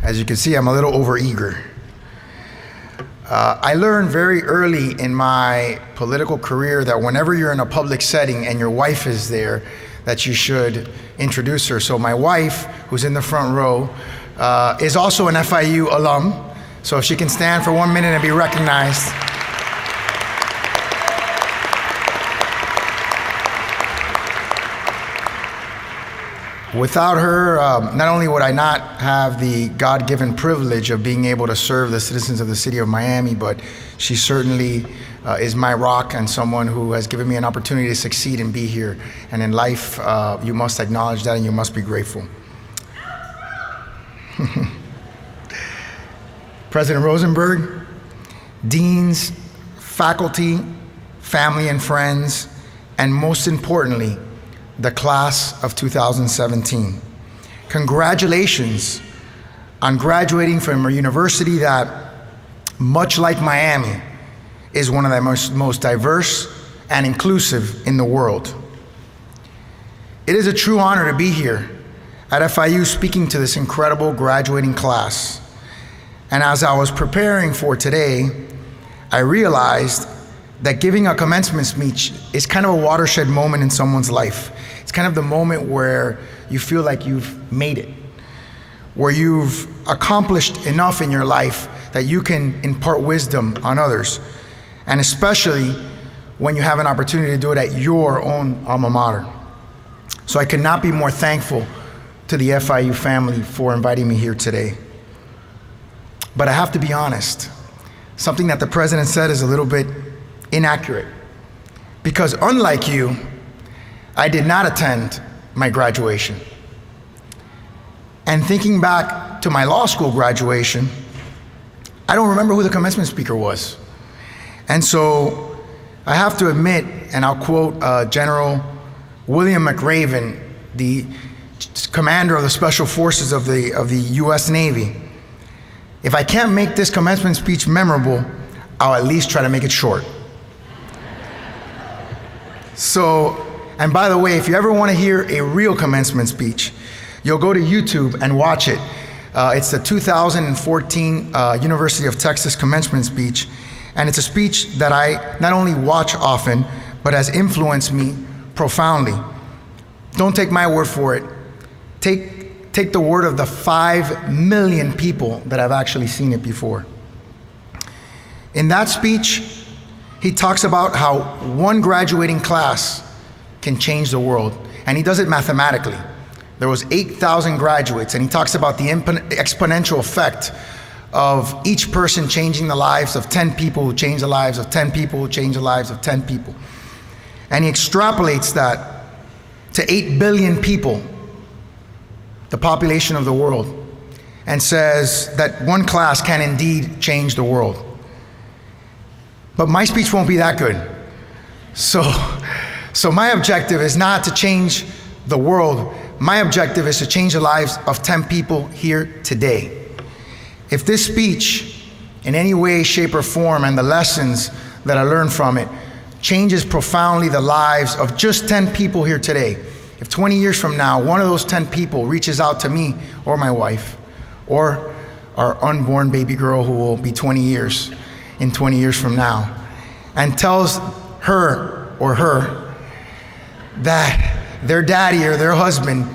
As you can see, I'm a little overeager. I learned very early in my political career that whenever you're in a public setting and your wife is there, that you should introduce her. So my wife, who's in the front row, is also an FIU alum. So if she can stand for 1 minute and be recognized. Without her, not only would I not have the God-given privilege of being able to serve the citizens of the city of Miami, but she certainly is my rock and someone who has given me an opportunity to succeed and be here. And in life, you must acknowledge that and you must be grateful. President Rosenberg, deans, faculty, family and friends, and most importantly, the class of 2017. Congratulations on graduating from a university that, much like Miami, is one of the most diverse and inclusive in the world. It is a true honor to be here at FIU speaking to this incredible graduating class. And as I was preparing for today, I realized that giving a commencement speech is kind of a watershed moment in someone's life. It's kind of the moment where you feel like you've made it, where you've accomplished enough in your life that you can impart wisdom on others, and especially when you have an opportunity to do it at your own alma mater. So I could not be more thankful to the FIU family for inviting me here today. But I have to be honest, something that the president said is a little bit inaccurate, because unlike you, I did not attend my graduation. And thinking back to my law school graduation, I don't remember who the commencement speaker was. And so I have to admit, and I'll quote General William McRaven, the commander of the Special Forces of the US Navy, if I can't make this commencement speech memorable, I'll at least try to make it short. So, and by the way, if you ever want to hear a real commencement speech, you'll go to YouTube and watch it. It's the 2014 University of Texas commencement speech, and it's a speech that I not only watch often, but has influenced me profoundly. Don't take my word for it. Take the word of the 5 million people that have actually seen it before. In that speech, he talks about how one graduating class can change the world, and he does it mathematically. There was 8,000 graduates, and he talks about the exponential effect of each person changing the lives of 10 people who change the lives of 10 people who change the lives of 10 people. And he extrapolates that to 8 billion people, the population of the world, and says that one class can indeed change the world. But my speech won't be that good. So my objective is not to change the world. My objective is to change the lives of 10 people here today. If this speech, in any way, shape, or form, and the lessons that I learned from it, changes profoundly the lives of just 10 people here today, if 20 years from now, one of those 10 people reaches out to me or my wife, or our unborn baby girl who will be 20 years from now, and tells her or her that their daddy or their husband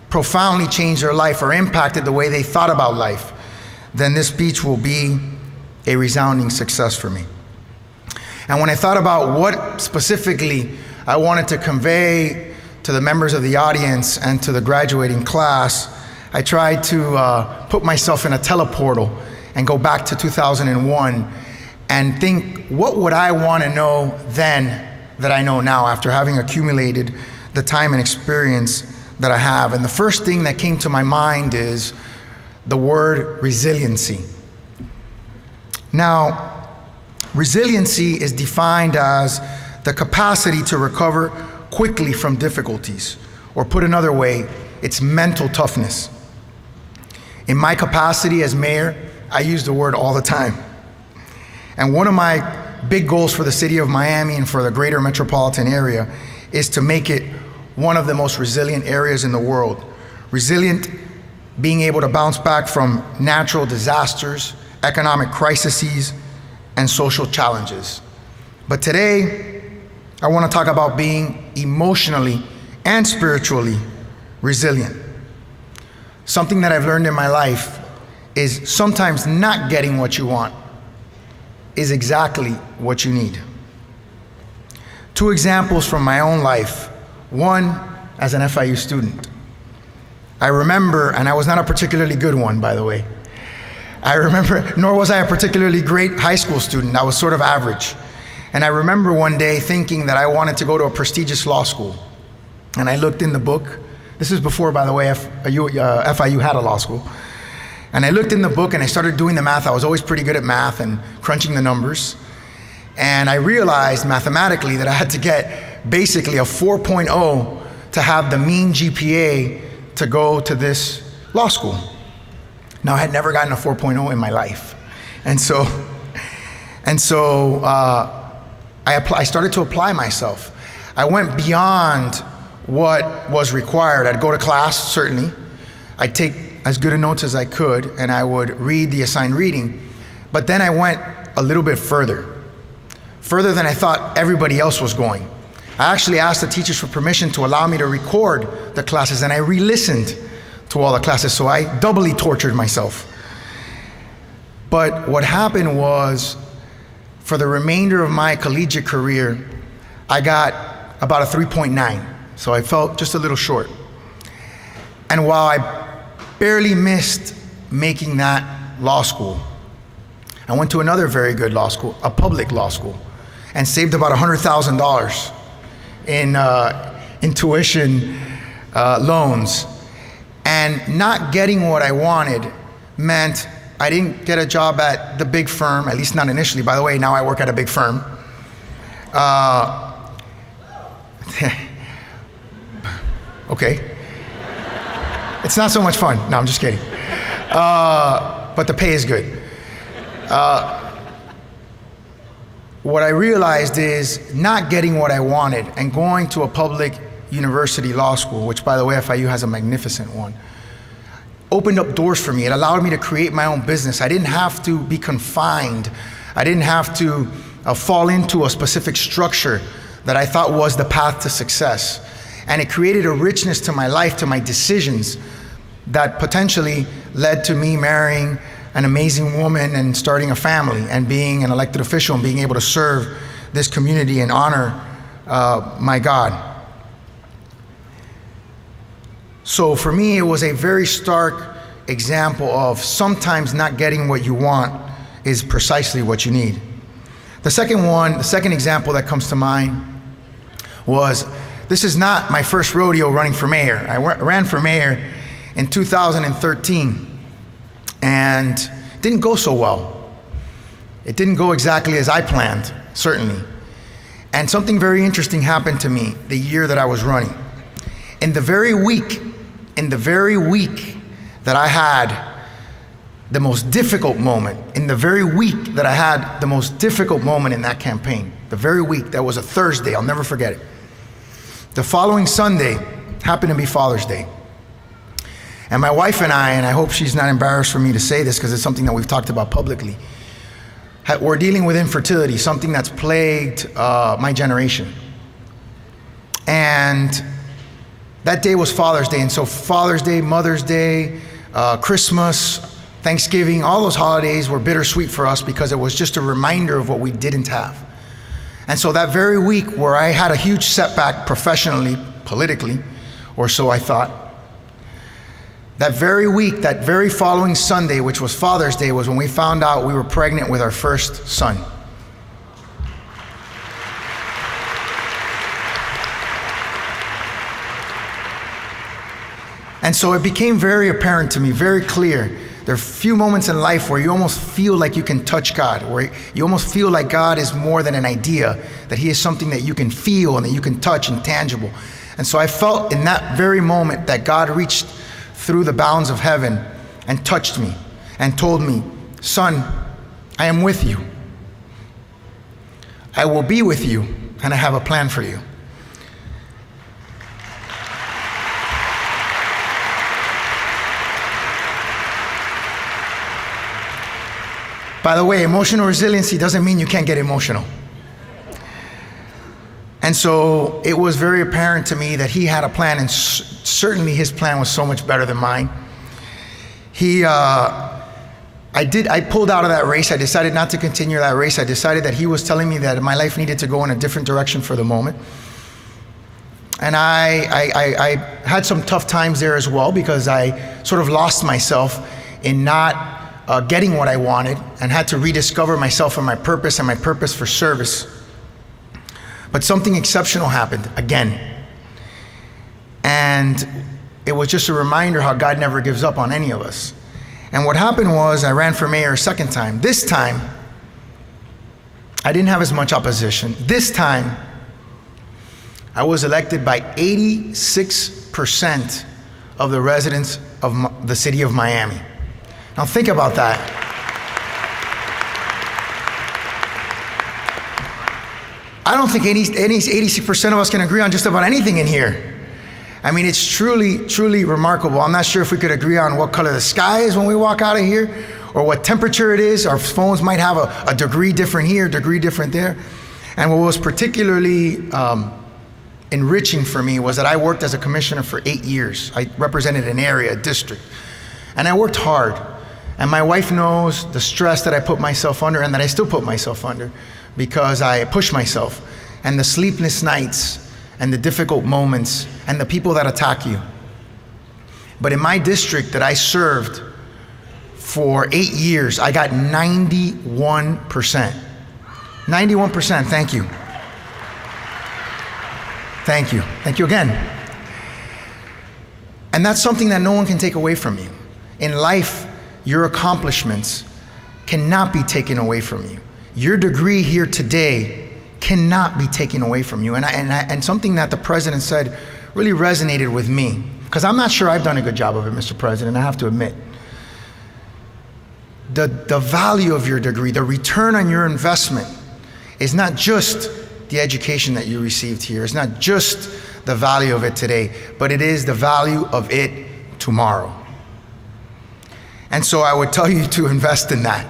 profoundly changed their life or impacted the way they thought about life, then this speech will be a resounding success for me. And when I thought about what specifically I wanted to convey to the members of the audience and to the graduating class, I tried to put myself in a teleportal and go back to 2001 and think, what would I want to know then that I know now after having accumulated the time and experience that I have? And the first thing that came to my mind is the word resiliency. Now, resiliency is defined as the capacity to recover quickly from difficulties, or put another way, it's mental toughness. In my capacity as mayor, I use the word all the time. And one of my big goals for the city of Miami and for the greater metropolitan area is to make it one of the most resilient areas in the world. Resilient being able to bounce back from natural disasters, economic crises, and social challenges. But today, I want to talk about being emotionally and spiritually resilient. Something that I've learned in my life is sometimes not getting what you want is exactly what you need. Two examples from my own life. One, as an FIU student. I remember, and I was not a particularly good one, by the way. I remember, nor was I a particularly great high school student. I was sort of average. And I remember one day thinking that I wanted to go to a prestigious law school. And I looked in the book. This is before, by the way, FIU had a law school. And I looked in the book and I started doing the math. I was always pretty good at math and crunching the numbers. And I realized mathematically that I had to get basically a 4.0 to have the mean GPA to go to this law school. Now, I had never gotten a 4.0 in my life. And so I started to apply myself. I went beyond what was required. I'd go to class, certainly. I'd take as good a notes as I could, and I would read the assigned reading. But then I went a little bit further than I thought everybody else was going. I actually asked the teachers for permission to allow me to record the classes, and I re-listened to all the classes, so I doubly tortured myself. But what happened was, for the remainder of my collegiate career, I got about a 3.9, so I felt just a little short. And while I barely missed making that law school, I went to another very good law school, a public law school, and saved about $100,000 in tuition loans. And not getting what I wanted meant I didn't get a job at the big firm, at least not initially. By the way, now I work at a big firm. Okay. It's not so much fun. No, I'm just kidding. But the pay is good. What I realized is not getting what I wanted and going to a public university law school, which, by the way, FIU has a magnificent one, opened up doors for me. It allowed me to create my own business. I didn't have to be confined. I didn't have to fall into a specific structure that I thought was the path to success. And it created a richness to my life, to my decisions, that potentially led to me marrying an amazing woman and starting a family and being an elected official and being able to serve this community and honor my God. So for me, it was a very stark example of sometimes not getting what you want is precisely what you need. The second example that comes to mind was, this is not my first rodeo running for mayor. I ran for mayor in 2013, and it didn't go so well. It didn't go exactly as I planned, certainly. And something very interesting happened to me the year that I was running. In the very week that I had the most difficult moment, in that campaign, the very week, that was a Thursday, I'll never forget it. The following Sunday happened to be Father's Day. And my wife and I hope she's not embarrassed for me to say this because it's something that we've talked about publicly, we're dealing with infertility, something that's plagued my generation. And that day was Father's Day, and so Father's Day, Mother's Day, Christmas, Thanksgiving, all those holidays were bittersweet for us because it was just a reminder of what we didn't have. And so that very week where I had a huge setback professionally, politically, or so I thought, that very week, that very following Sunday, which was Father's Day, was when we found out we were pregnant with our first son. And so it became very apparent to me, very clear. There are few moments in life where you almost feel like you can touch God, where you almost feel like God is more than an idea, that He is something that you can feel and that you can touch and tangible. And so I felt in that very moment that God reached through the bounds of heaven and touched me and told me, son, I am with you. I will be with you, and I have a plan for you. By the way, emotional resiliency doesn't mean you can't get emotional. And so it was very apparent to me that he had a plan, and certainly his plan was so much better than mine. I pulled out of that race. I decided not to continue that race. I decided that he was telling me that my life needed to go in a different direction for the moment. And I had some tough times there as well, because I sort of lost myself in not getting what I wanted, and had to rediscover myself and my purpose for service. But something exceptional happened again. And it was just a reminder how God never gives up on any of us. And what happened was, I ran for mayor a second time. This time, I didn't have as much opposition. This time, I was elected by 86% of the residents of the city of Miami. Now think about that. I don't think 86% of us can agree on just about anything in here. I mean, it's truly, truly remarkable. I'm not sure if we could agree on what color the sky is when we walk out of here, or what temperature it is. Our phones might have a degree different here, a degree different there. And what was particularly enriching for me was that I worked as a commissioner for 8 years. I represented an area, a district, and I worked hard. And my wife knows the stress that I put myself under, and that I still put myself under, because I push myself, and the sleepless nights, and the difficult moments, and the people that attack you. But in my district that I served for 8 years, I got 91%. 91%, thank you. Thank you. Thank you again. And that's something that no one can take away from you. In life, your accomplishments cannot be taken away from you. Your degree here today cannot be taken away from you. And something that the president said really resonated with me, because I'm not sure I've done a good job of it, Mr. President, I have to admit. The value of your degree, the return on your investment, is not just the education that you received here. It's not just the value of it today, but it is the value of it tomorrow. And so I would tell you to invest in that,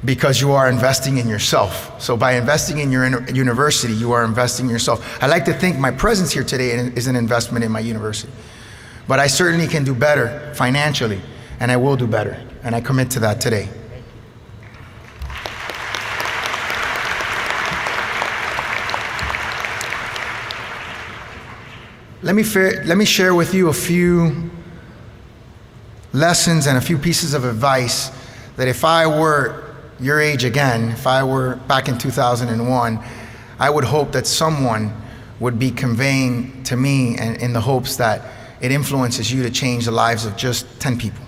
because you are investing in yourself. So by investing in your university, you are investing in yourself. I like to think my presence here today is an investment in my university. But I certainly can do better financially, and I will do better, and I commit to that today. Let me share with you a few lessons and a few pieces of advice that if I were your age again, if I were back in 2001, I would hope that someone would be conveying to me, and in the hopes that it influences you to change the lives of just 10 people.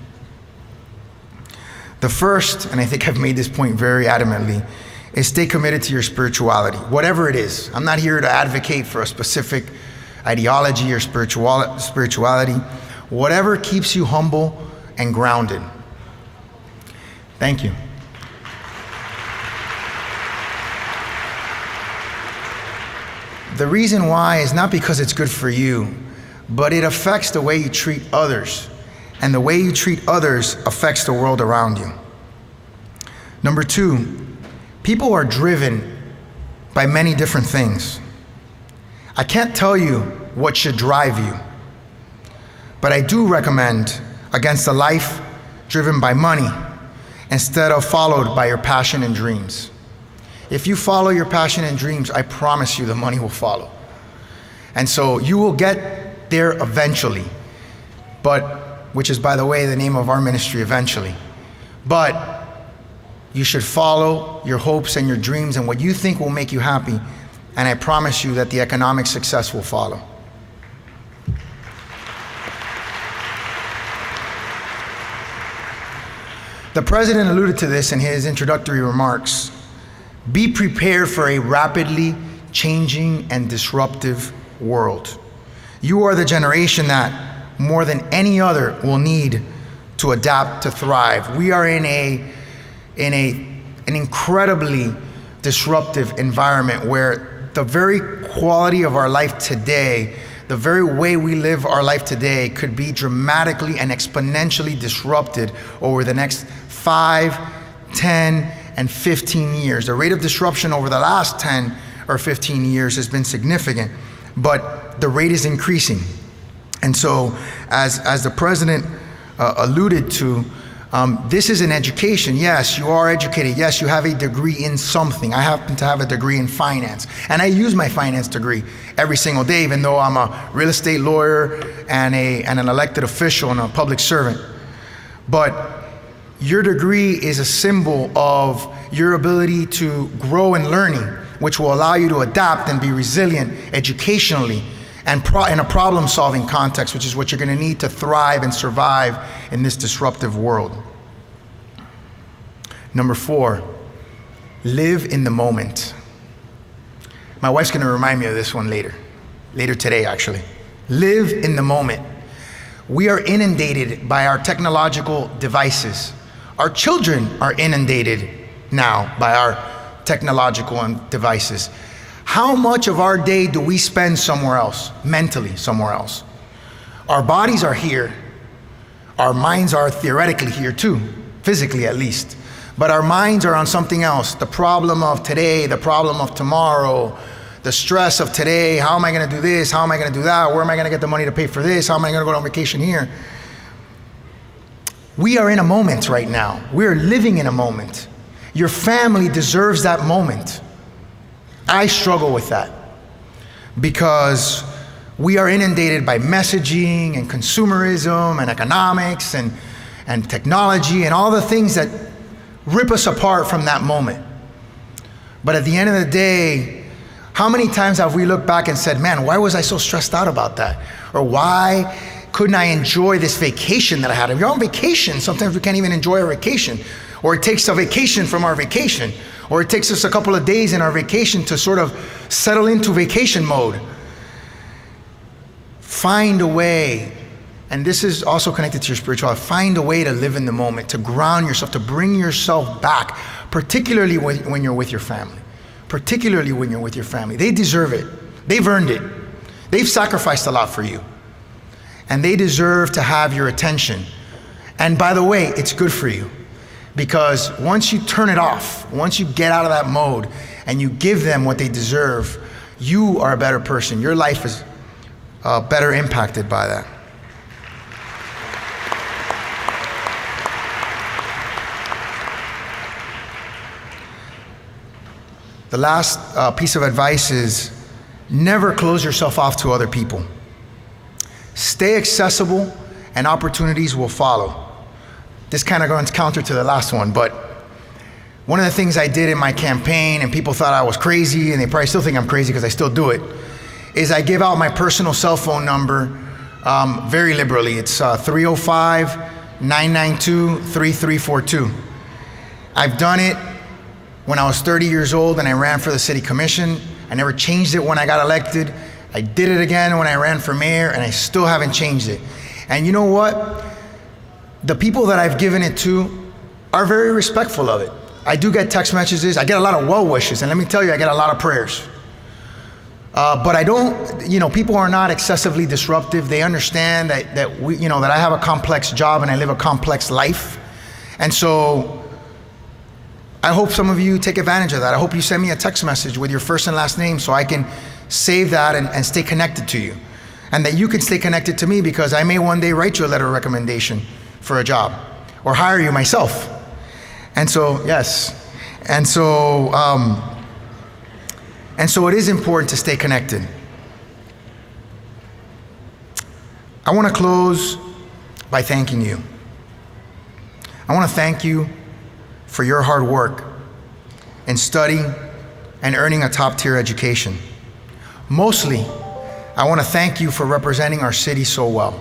The first, and I think I've made this point very adamantly, is stay committed to your spirituality, whatever it is. I'm not here to advocate for a specific ideology or spirituality. Whatever keeps you humble and grounded. Thank you. The reason why is not because it's good for you, but it affects the way you treat others. And the way you treat others affects the world around you. Number two, people are driven by many different things. I can't tell you what should drive you, but I do recommend against a life driven by money instead of followed by your passion and dreams. If you follow your passion and dreams, I promise you the money will follow. And so you will get there eventually, which is, by the way, the name of our ministry, Eventually. But you should follow your hopes and your dreams and what you think will make you happy, and I promise you that the economic success will follow. The president alluded to this in his introductory remarks. Be prepared for a rapidly changing and disruptive world. You are the generation that, more than any other, will need to adapt to thrive. We are in an incredibly disruptive environment where the very quality of our life today, the very way we live our life today, could be dramatically and exponentially disrupted over the next 5, 10, and 15 years. The rate of disruption over the last 10 or 15 years has been significant, but the rate is increasing. And so, as the president alluded to, this is an education. Yes, you are educated. Yes, you have a degree in something. I happen to have a degree in finance, and I use my finance degree every single day, even though I'm a real estate lawyer and an elected official and a public servant. But your degree is a symbol of your ability to grow in learning, which will allow you to adapt and be resilient educationally and in a problem-solving context, which is what you're going to need to thrive and survive in this disruptive world. Number 4, live in the moment. My wife's going to remind me of this one later today actually. Live in the moment. We are inundated by our technological devices. Our children are inundated now by our technological devices. How much of our day do we spend somewhere else, mentally somewhere else? Our bodies are here. Our minds are theoretically here too, physically at least. But our minds are on something else. The problem of today, the problem of tomorrow, the stress of today. How am I going to do this? How am I going to do that? Where am I going to get the money to pay for this? How am I going to go on vacation here? We are in a moment right now. We are living in a moment. Your family deserves that moment. I struggle with that because we are inundated by messaging and consumerism and economics and technology and all the things that rip us apart from that moment. But at the end of the day, how many times have we looked back and said, man, why was I so stressed out about that? Or why couldn't I enjoy this vacation that I had? If you're on vacation, sometimes we can't even enjoy our vacation. Or it takes a vacation from our vacation. Or it takes us a couple of days in our vacation to sort of settle into vacation mode. Find a way, and this is also connected to your spirituality, find a way to live in the moment, to ground yourself, to bring yourself back, particularly when you're with your family. Particularly when you're with your family. They deserve it. They've earned it. They've sacrificed a lot for you. And they deserve to have your attention. And by the way, it's good for you. Because once you turn it off, once you get out of that mode and you give them what they deserve, you are a better person. Your life is better impacted by that. The last piece of advice is never close yourself off to other people. Stay accessible and opportunities will follow. This kind of runs counter to the last one, but one of the things I did in my campaign, and people thought I was crazy, and they probably still think I'm crazy because I still do it, is I give out my personal cell phone number very liberally. It's 305-992-3342. I've done it when I was 30 years old and I ran for the city commission. I never changed it when I got elected. I did it again when I ran for mayor, and I still haven't changed it. And you know what? The people that I've given it to are very respectful of it. I do get text messages. I get a lot of well wishes, and let me tell you, I get a lot of prayers. But I don't, people are not excessively disruptive. They understand that I have a complex job and I live a complex life. And so I hope some of you take advantage of that. I hope you send me a text message with your first and last name so I can save that and stay connected to you. And that you can stay connected to me, because I may one day write you a letter of recommendation for a job or hire you myself. And so, yes. And so it is important to stay connected. I want to close by thanking you. I want to thank you for your hard work in studying and earning a top-tier education. Mostly, I want to thank you for representing our city so well.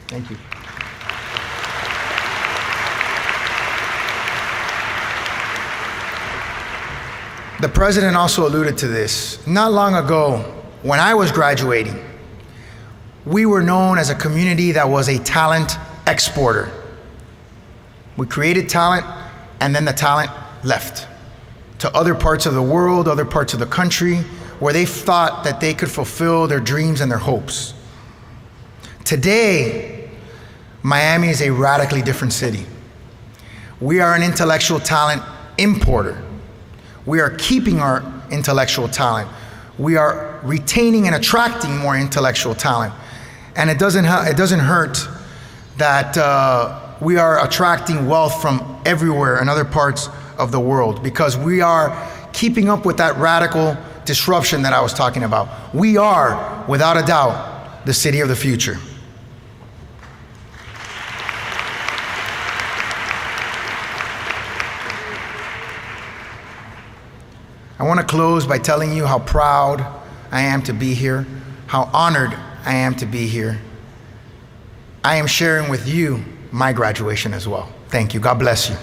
Thank you. The president also alluded to this. Not long ago, when I was graduating, we were known as a community that was a talent exporter. We created talent, and then the talent left to other parts of the world, other parts of the country, where they thought that they could fulfill their dreams and their hopes. Today, Miami is a radically different city. We are an intellectual talent importer. We are keeping our intellectual talent. We are retaining and attracting more intellectual talent. And it doesn't hurt that we are attracting wealth from everywhere in other parts of the world, because we are keeping up with that radical disruption that I was talking about. We are, without a doubt, the city of the future. I want to close by telling you how proud I am to be here, how honored I am to be here. I am sharing with you my graduation as well. Thank you. God bless you.